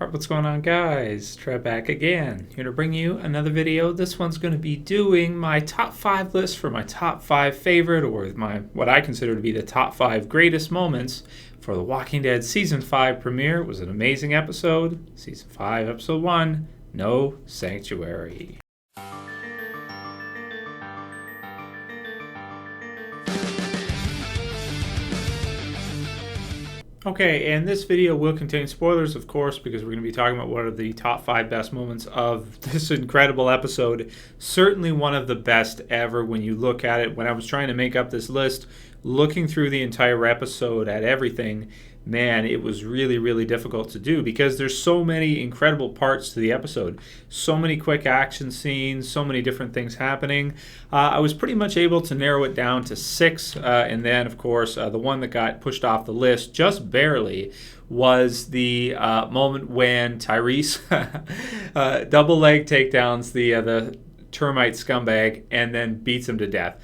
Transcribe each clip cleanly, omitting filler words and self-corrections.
Alright, what's going on, guys? Trev back again. Here to bring you another video. This one's going to be doing my top 5 list for my top 5 favorite, or my what I consider to be the top 5 greatest moments for The Walking Dead Season 5 premiere. It was an amazing episode. Season 5, Episode 1, No Sanctuary. Okay, and this video will contain spoilers, of course, because we're going to be talking about what are the top 5 best moments of this incredible episode. Certainly one of the best ever when you look at it. When I was trying to make up this list, looking through the entire episode at everything, man, it was really, really difficult to do because there's so many incredible parts to the episode. So many quick action scenes, so many different things happening. I was pretty much able to narrow it down to 6. And then, of course, the one that got pushed off the list just barely was the moment when Tyrese double leg takedowns the termite scumbag and then beats him to death,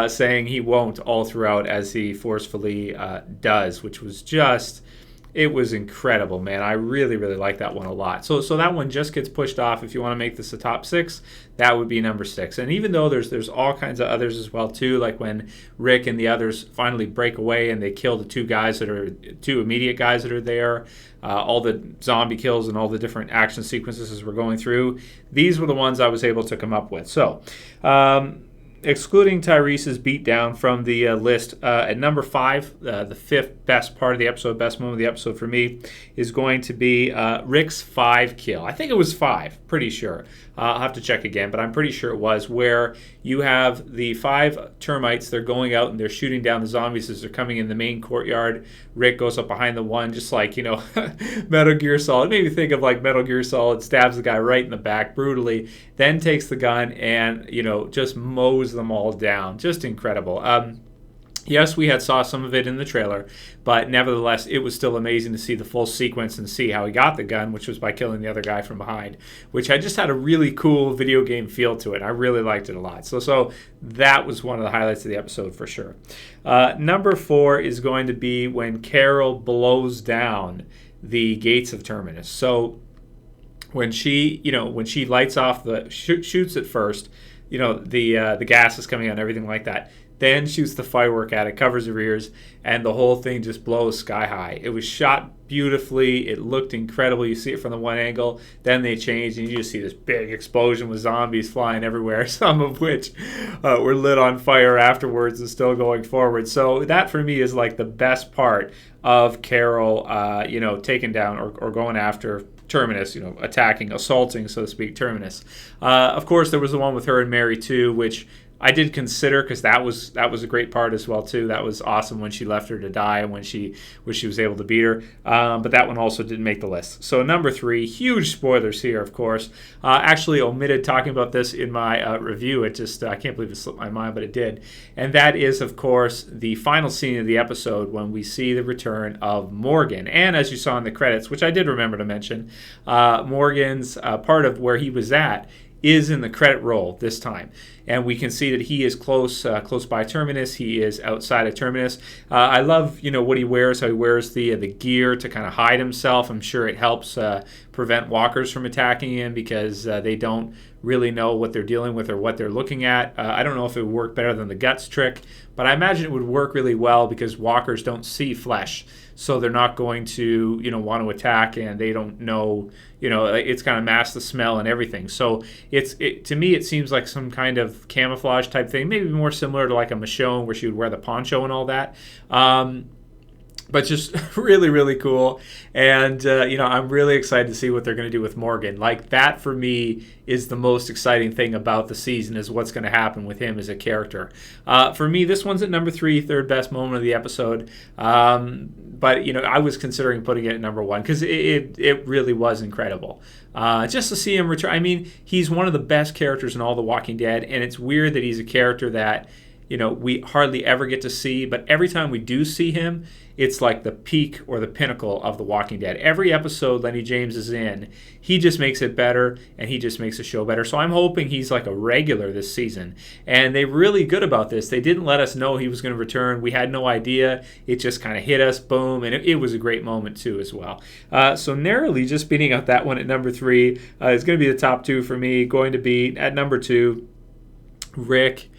saying he won't all throughout as he forcefully does, which was just, it was incredible, man. I really, really like that one a lot. So that one just gets pushed off. If you want to make this a top 6, that would be number 6. And even though there's all kinds of others as well too, like when Rick and the others finally break away and they kill the two immediate guys that are there, all the zombie kills and all the different action sequences as we're going through, these were the ones I was able to come up with. So excluding Tyrese's beatdown from the list, at number 5, the 5th best part of the episode, best moment of the episode for me, is going to be Rick's 5 kill. I think it was 5, pretty sure. I'll have to check again, but I'm pretty sure it was, where you have the 5 termites. They're going out and they're shooting down the zombies as they're coming in the main courtyard. Rick goes up behind the one, just like, Metal Gear Solid. It made me think of like Metal Gear Solid, stabs the guy right in the back brutally, then takes the gun and, just mows them all down. Just incredible. Yes, we had saw some of it in the trailer, but nevertheless, it was still amazing to see the full sequence and see how he got the gun, which was by killing the other guy from behind, which I just had a really cool video game feel to it. I really liked it a lot. So that was one of the highlights of the episode for sure. Number 4 is going to be when Carol blows down the gates of Terminus. So when she lights off shoots it first, the gas is coming out and everything like that. Then shoots the firework at it, covers her ears, and the whole thing just blows sky high. It was shot beautifully. It looked incredible. You see it from the one angle. Then they changed, and you just see this big explosion with zombies flying everywhere, some of which were lit on fire afterwards and still going forward. So that, for me, is like the best part of Carol, taking down or going after Terminus, attacking, assaulting, so to speak, Terminus. Of course, there was the one with her and Mary, too, which I did consider because that was a great part as well too. That was awesome when she left her to die and when she was able to beat her. But that one also didn't make the list. So number 3, huge spoilers here, of course. Actually omitted talking about this in my review. It just I can't believe it slipped my mind, but it did. And that is, of course, the final scene of the episode when we see the return of Morgan. And as you saw in the credits, which I did remember to mention, Morgan's part of where he was at is in the credit roll this time. And we can see that he is close by Terminus. He is outside of Terminus. I love, what he wears, how he wears the gear to kind of hide himself. I'm sure it helps prevent walkers from attacking him because they don't really know what they're dealing with or what they're looking at. I don't know if it would work better than the guts trick, but I imagine it would work really well because walkers don't see flesh. So they're not going to, want to attack, and they don't know, it's kind of mask the smell and everything. So to me, it seems like some kind of camouflage type thing, maybe more similar to like a Michonne where she would wear the poncho and all that. But just really, really cool. And, I'm really excited to see what they're going to do with Morgan. Like, that, for me, is the most exciting thing about the season, is what's going to happen with him as a character. For me, this one's at number 3, third best moment of the episode. But, I was considering putting it at number 1 because it really was incredible. Just to see him return. I mean, he's one of the best characters in all The Walking Dead, and it's weird that he's a character that we hardly ever get to see, but every time we do see him, it's like the peak or the pinnacle of The Walking Dead. Every episode Lenny James is in, he just makes it better, and he just makes the show better. So I'm hoping he's like a regular this season. And they're really good about this. They didn't let us know he was going to return. We had no idea. It just kind of hit us, boom, and it was a great moment too as well. So narrowly just beating out that one at number 3 is going to be the top 2 for me. Going to be at number 2, Rick,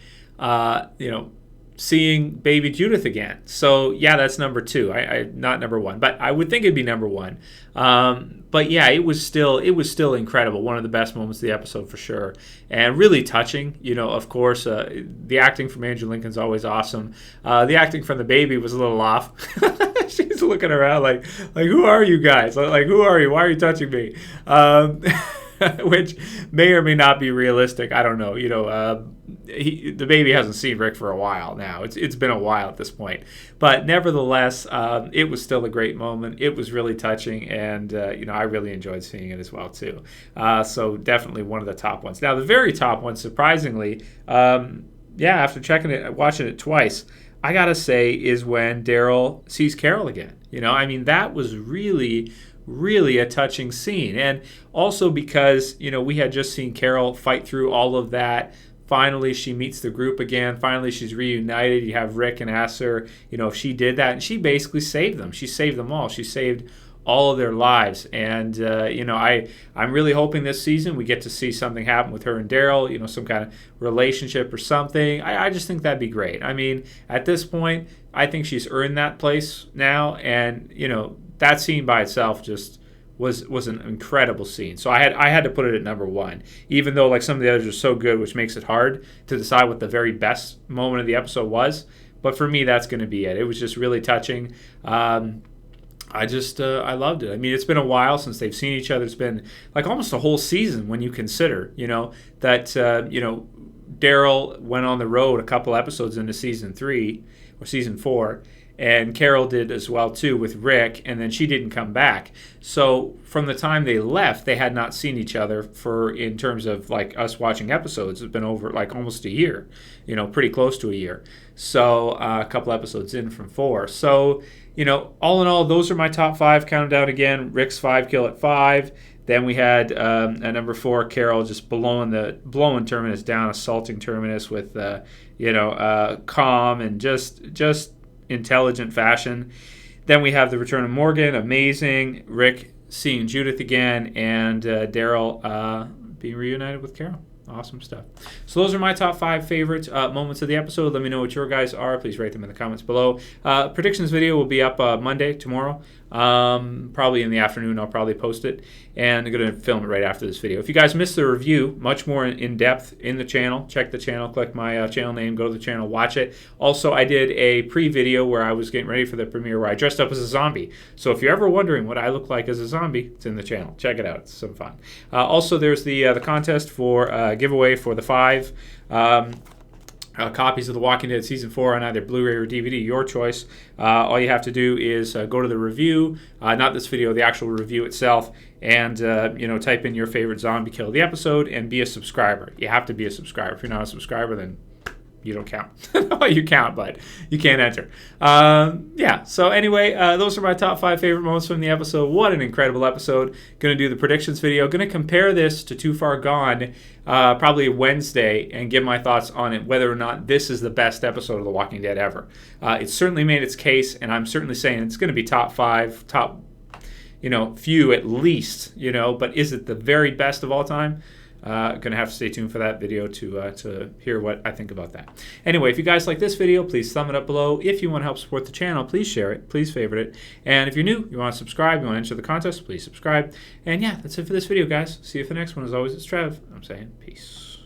seeing baby Judith again. So yeah, that's number 2. I not number 1, but I would think it'd be number 1. But yeah, it was still incredible. One of the best moments of the episode for sure, and really touching. Of course, the acting from Andrew Lincoln's always awesome. The acting from the baby was a little off. She's looking around like who are you guys? Like who are you? Why are you touching me? Which may or may not be realistic. I don't know. The baby hasn't seen Rick for a while now. It's been a while at this point. But nevertheless, it was still a great moment. It was really touching, and I really enjoyed seeing it as well too. So definitely one of the top ones. Now the very top one, surprisingly, after watching it twice, I gotta say, is when Daryl sees Carol again. That was really a touching scene. And also because, we had just seen Carol fight through all of that. Finally, she meets the group again. Finally, she's reunited. You have Rick and ask her, if she did that. And she basically saved them. She saved them all. She saved all of their lives. And, I'm really hoping this season we get to see something happen with her and Daryl, some kind of relationship or something. I just think that'd be great. At this point, I think she's earned that place now. And, that scene by itself just was an incredible scene. So I had to put it at number 1, even though like some of the others are so good, which makes it hard to decide what the very best moment of the episode was. But for me, that's going to be it. It was just really touching. I loved it. It's been a while since they've seen each other. It's been like almost a whole season when you consider, that Daryl went on the road a couple episodes into season 3 or season 4. And Carol did as well, too, with Rick, and then she didn't come back. So from the time they left, they had not seen each other in terms of, like, us watching episodes. It's been over, like, almost a year, pretty close to a year. So a couple episodes in from 4. So, all in all, those are my top 5. Count them down again. Rick's 5 kill at 5. Then we had at number 4, Carol just blowing Terminus down, assaulting Terminus with, calm and just intelligent fashion. Then we have the return of Morgan, amazing. Rick seeing Judith again, and Daryl being reunited with Carol. Awesome stuff. So those are my top 5 favorite moments of the episode. Let me know what your guys are. Please rate them in the comments below. Predictions video will be up Monday, tomorrow. Probably in the afternoon. I'll probably post it. And I'm going to film it right after this video. If you guys missed the review, much more in depth in the channel, check the channel, click my channel name, go to the channel, watch it. Also, I did a pre-video where I was getting ready for the premiere where I dressed up as a zombie. So if you're ever wondering what I look like as a zombie, it's in the channel. Check it out. It's some fun. Also, there's the contest for giveaway for the 5 copies of The Walking Dead Season 4 on either Blu-ray or DVD, your choice. All you have to do is go to the review, not this video, the actual review itself, and type in your favorite zombie kill of the episode and be a subscriber. You have to be a subscriber. If you're not a subscriber, then you don't count. You count, but you can't enter. So anyway, those are my top 5 favorite moments from the episode. What an incredible episode. Going to do the predictions video. Going to compare this to Too Far Gone probably Wednesday and give my thoughts on it, whether or not this is the best episode of The Walking Dead ever. It certainly made its case, and I'm certainly saying it's going to be top 5, top few at least, but is it the very best of all time? Going to have to stay tuned for that video to hear what I think about that. Anyway, if you guys like this video, please thumb it up below. If you want to help support the channel, please share it, please favorite it. And if you're new, you want to subscribe, you want to enter the contest, please subscribe. And yeah, that's it for this video, guys. See you for the next one. As always, it's Trev. I'm saying peace.